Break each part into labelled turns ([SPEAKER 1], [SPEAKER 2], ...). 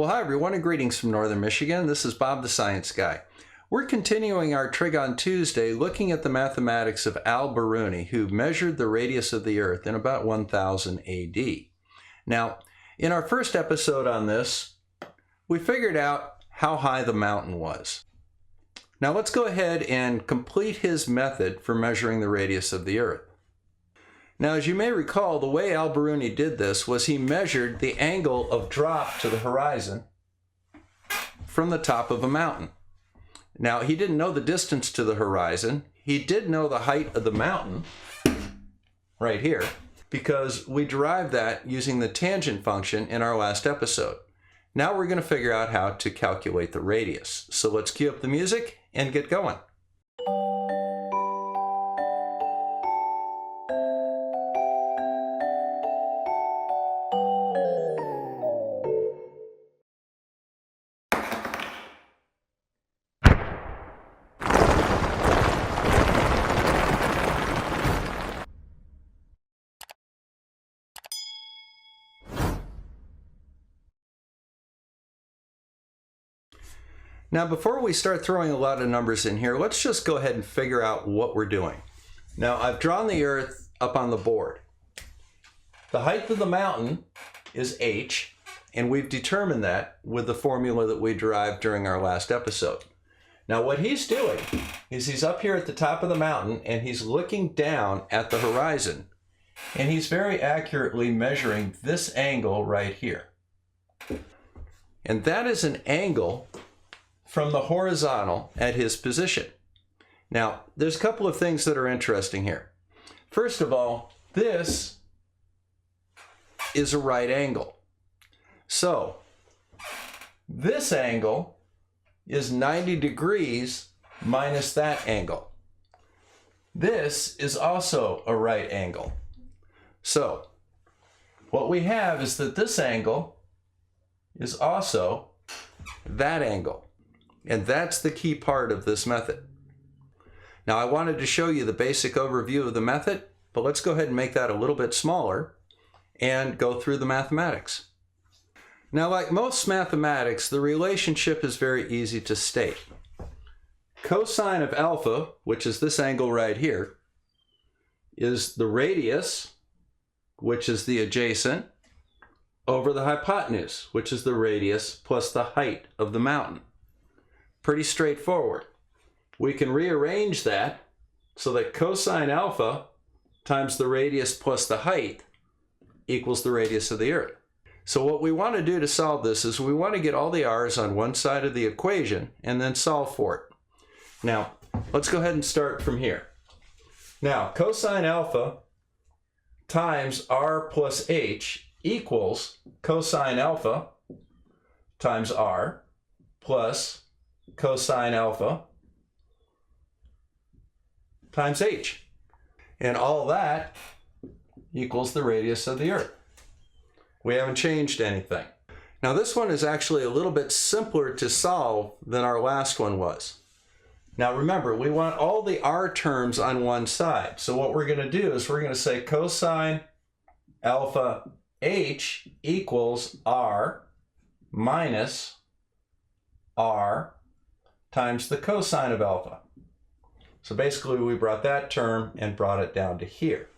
[SPEAKER 1] Well, hi everyone, and greetings from Northern Michigan. This is Bob the Science Guy. We're continuing our Trig on Tuesday looking at the mathematics of Biruni, who measured the radius of the Earth in about 1000 AD. Now, in our first episode on this, we figured out how high the mountain was. Now let's go ahead and complete his method for measuring the radius of the Earth. Now, as you may recall, the way Biruni did this was he measured the angle of drop to the horizon from the top of a mountain. Now, he didn't know the distance to the horizon. He did know the height of the mountain right here because we derived that using the tangent function in our last episode. Now we're going to figure out how to calculate the radius. So let's cue up the music and get going. Now, before we start throwing a lot of numbers in here, let's just go ahead and figure out what we're doing. Now, I've drawn the Earth up on the board. The height of the mountain is h, and we've determined that with the formula that we derived during our last episode. Now, what he's doing is he's up here at the top of the mountain, and he's looking down at the horizon, and he's very accurately measuring this angle right here. And that is an angle from the horizontal at his position. Now, there's a couple of things that are interesting here. First of all, this is a right angle. So, this angle is 90 degrees minus that angle. This is also a right angle. So, what we have is that this angle is also that angle. And that's the key part of this method. Now, I wanted to show you the basic overview of the method, but let's go ahead and make that a little bit smaller and go through the mathematics. Now, like most mathematics, the relationship is very easy to state. Cosine of alpha, which is this angle right here, is the radius, which is the adjacent, over the hypotenuse, which is the radius plus the height of the mountain. Pretty straightforward. We can rearrange that so that cosine alpha times the radius plus the height equals the radius of the Earth. So what we want to do to solve this is we want to get all the r's on one side of the equation and then solve for it. Now, let's go ahead and start from here. Now, cosine alpha times r plus h equals cosine alpha times r plus cosine alpha times h. And all that equals the radius of the Earth. We haven't changed anything. Now, this one is actually a little bit simpler to solve than our last one was. Now, remember, we want all the r terms on one side. So what we're going to do is we're going to say cosine alpha h equals r minus r times the cosine of alpha. So basically we brought that term and brought it down to here.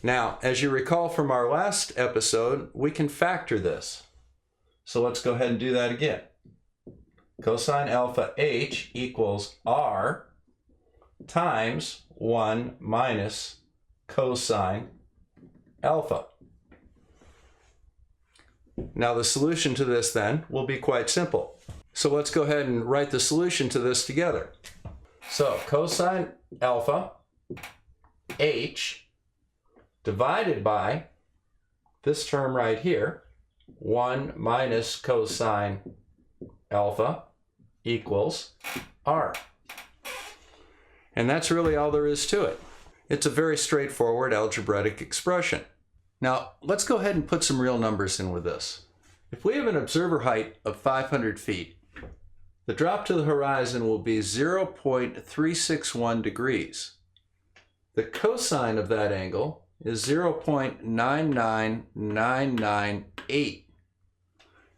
[SPEAKER 1] Now, as you recall from our last episode, we can factor this. So let's go ahead and do that again. Cosine alpha h equals r times 1 minus cosine alpha. Now the solution to this then will be quite simple. So let's go ahead and write the solution to this together. So cosine alpha h divided by this term right here, 1 minus cosine alpha equals r. And that's really all there is to it. It's a very straightforward algebraic expression. Now, let's go ahead and put some real numbers in with this. If we have an observer height of 500 feet, the drop to the horizon will be 0.361 degrees. The cosine of that angle is 0.99998.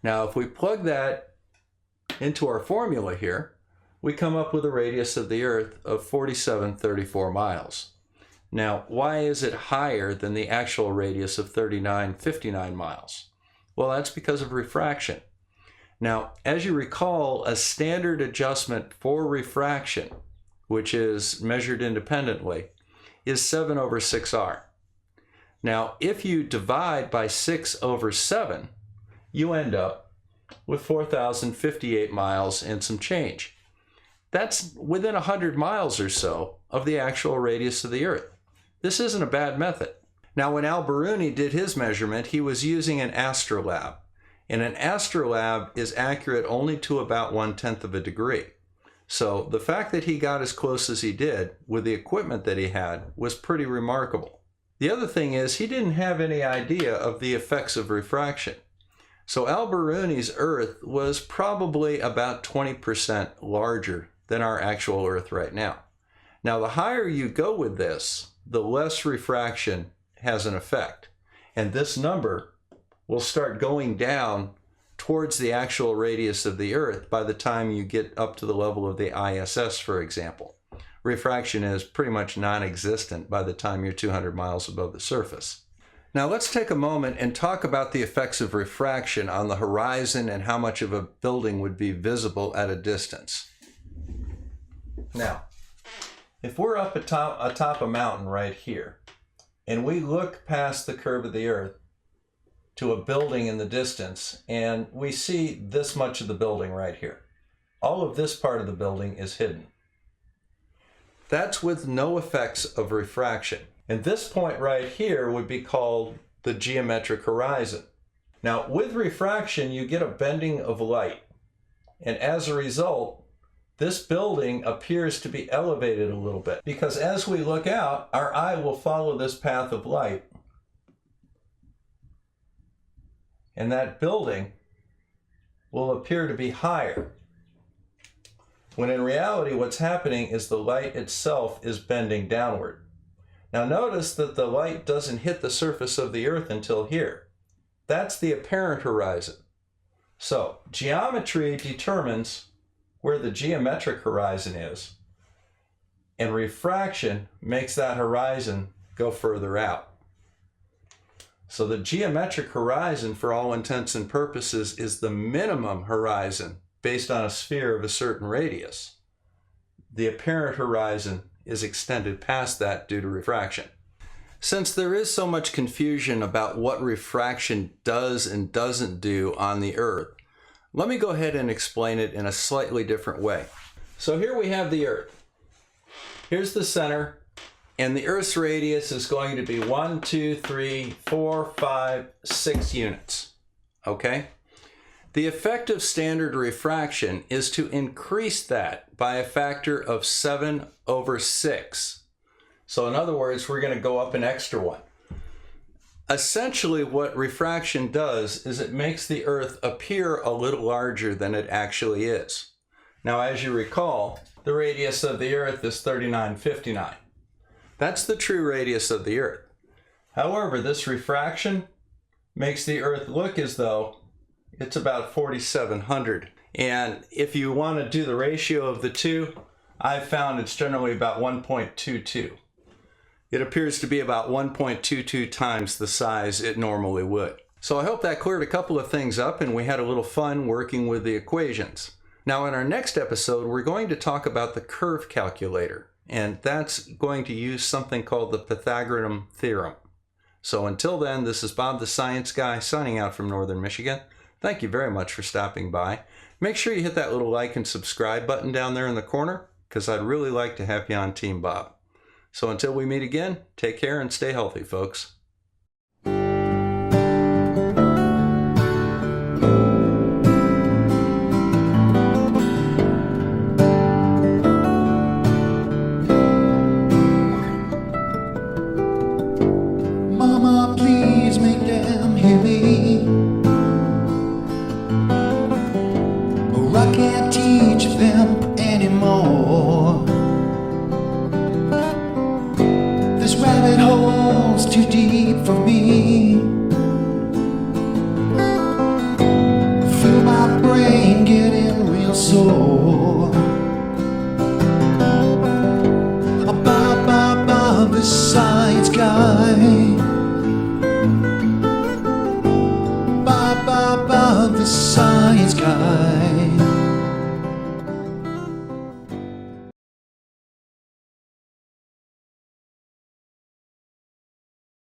[SPEAKER 1] Now, if we plug that into our formula here, we come up with a radius of the Earth of 4734 miles. Now, why is it higher than the actual radius of 3959 miles? Well, that's because of refraction. Now, as you recall, a standard adjustment for refraction, which is measured independently, is 7 over 6r. Now, if you divide by 6 over 7, you end up with 4,058 miles and some change. That's within 100 miles or so of the actual radius of the Earth. This isn't a bad method. Now, when Biruni did his measurement, he was using an astrolabe. And an astrolabe is accurate only to about 1/10 of a degree. So the fact that he got as close as he did with the equipment that he had was pretty remarkable. The other thing is he didn't have any idea of the effects of refraction. So Biruni's Earth was probably about 20% larger than our actual Earth right now. Now, the higher you go with this, the less refraction has an effect. And this number will start going down towards the actual radius of the Earth by the time you get up to the level of the ISS, for example. Refraction is pretty much non-existent by the time you're 200 miles above the surface. Now let's take a moment and talk about the effects of refraction on the horizon and how much of a building would be visible at a distance. Now, if we're up atop a mountain right here, and we look past the curve of the Earth to a building in the distance, and we see this much of the building right here. All of this part of the building is hidden. That's with no effects of refraction. And this point right here would be called the geometric horizon. Now, with refraction, you get a bending of light. And as a result, this building appears to be elevated a little bit, because as we look out, our eye will follow this path of light. And that building will appear to be higher, when in reality what's happening is the light itself is bending downward. Now notice that the light doesn't hit the surface of the Earth until here. That's the apparent horizon. So geometry determines where the geometric horizon is, and refraction makes that horizon go further out. So the geometric horizon, for all intents and purposes, is the minimum horizon based on a sphere of a certain radius. The apparent horizon is extended past that due to refraction. Since there is so much confusion about what refraction does and doesn't do on the Earth, let me go ahead and explain it in a slightly different way. So here we have the Earth. Here's the center. And the Earth's radius is going to be 1, 2, 3, 4, 5, 6 units, okay? The effect of standard refraction is to increase that by a factor of 7 over 6. So in other words, we're going to go up an extra one. Essentially, what refraction does is it makes the Earth appear a little larger than it actually is. Now, as you recall, the radius of the Earth is 3959. That's the true radius of the Earth. However, this refraction makes the Earth look as though it's about 4,700. And if you want to do the ratio of the two, I've found it's generally about 1.22. It appears to be about 1.22 times the size it normally would. So I hope that cleared a couple of things up and we had a little fun working with the equations. Now in our next episode, we're going to talk about the curve calculator. And that's going to use something called the Pythagorean theorem. So until then, this is Bob the Science Guy signing out from Northern Michigan. Thank you very much for stopping by. Make sure you hit that little like and subscribe button down there in the corner, because I'd really like to have you on Team Bob. So until we meet again, take care and stay healthy, folks.
[SPEAKER 2] Mama, please make them hear me, or I can't teach them anymore. This rabbit hole's too deep. of the science guy.